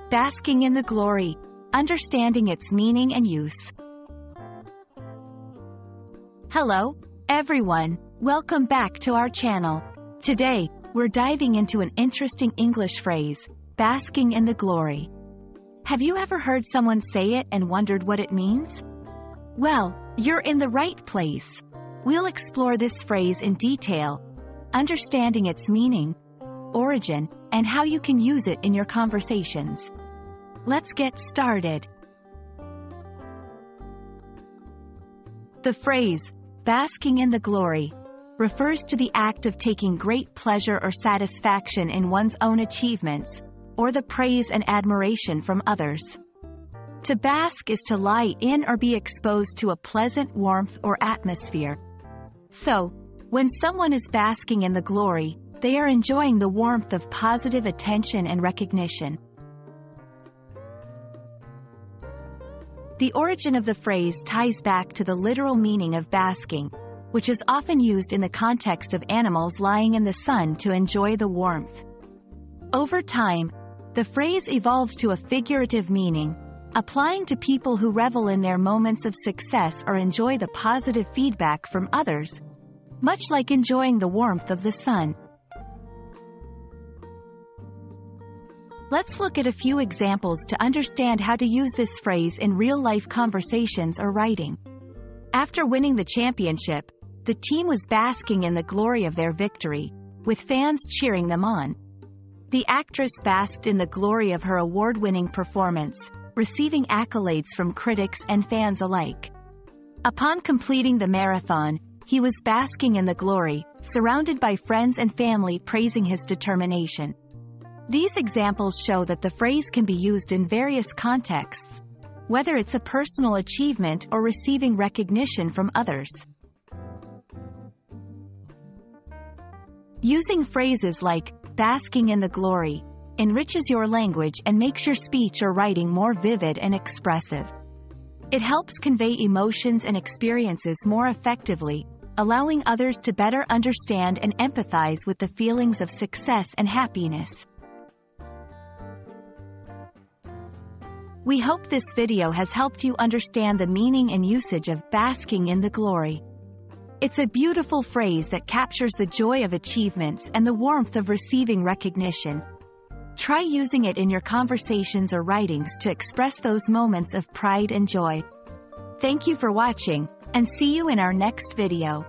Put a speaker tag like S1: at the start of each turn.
S1: Basking in the glory. Understanding its meaning and use. Hello, everyone. Welcome back to our channel. Today, we're diving into an interesting English phrase, basking in the glory. Have you ever heard someone say it and wondered what it means? Well, you're in the right place. We'll explore this phrase in detail, understanding its meaning, origin, and how you can use it in your conversations. Let's get started. The phrase, basking in the glory, refers to the act of taking great pleasure or satisfaction in one's own achievements, or the praise and admiration from others. To bask is to lie in or be exposed to a pleasant warmth or atmosphere. So, when someone is basking in the glory, they are enjoying the warmth of positive attention and recognition. The origin of the phrase ties back to the literal meaning of basking, which is often used in the context of animals lying in the sun to enjoy the warmth. Over time, the phrase evolved to a figurative meaning, applying to people who revel in their moments of success or enjoy the positive feedback from others, much like enjoying the warmth of the sun. Let's look at a few examples to understand how to use this phrase in real-life conversations or writing. After winning the championship, the team was basking in the glory of their victory, with fans cheering them on. The actress basked in the glory of her award-winning performance, receiving accolades from critics and fans alike. Upon completing the marathon, he was basking in the glory, surrounded by friends and family praising his determination. These examples show that the phrase can be used in various contexts, whether it's a personal achievement or receiving recognition from others. Using phrases like basking in the glory enriches your language and makes your speech or writing more vivid and expressive. It helps convey emotions and experiences more effectively, allowing others to better understand and empathize with the feelings of success and happiness. We hope this video has helped you understand the meaning and usage of basking in the glory. It's a beautiful phrase that captures the joy of achievements and the warmth of receiving recognition. Try using it in your conversations or writings to express those moments of pride and joy. Thank you for watching, and see you in our next video.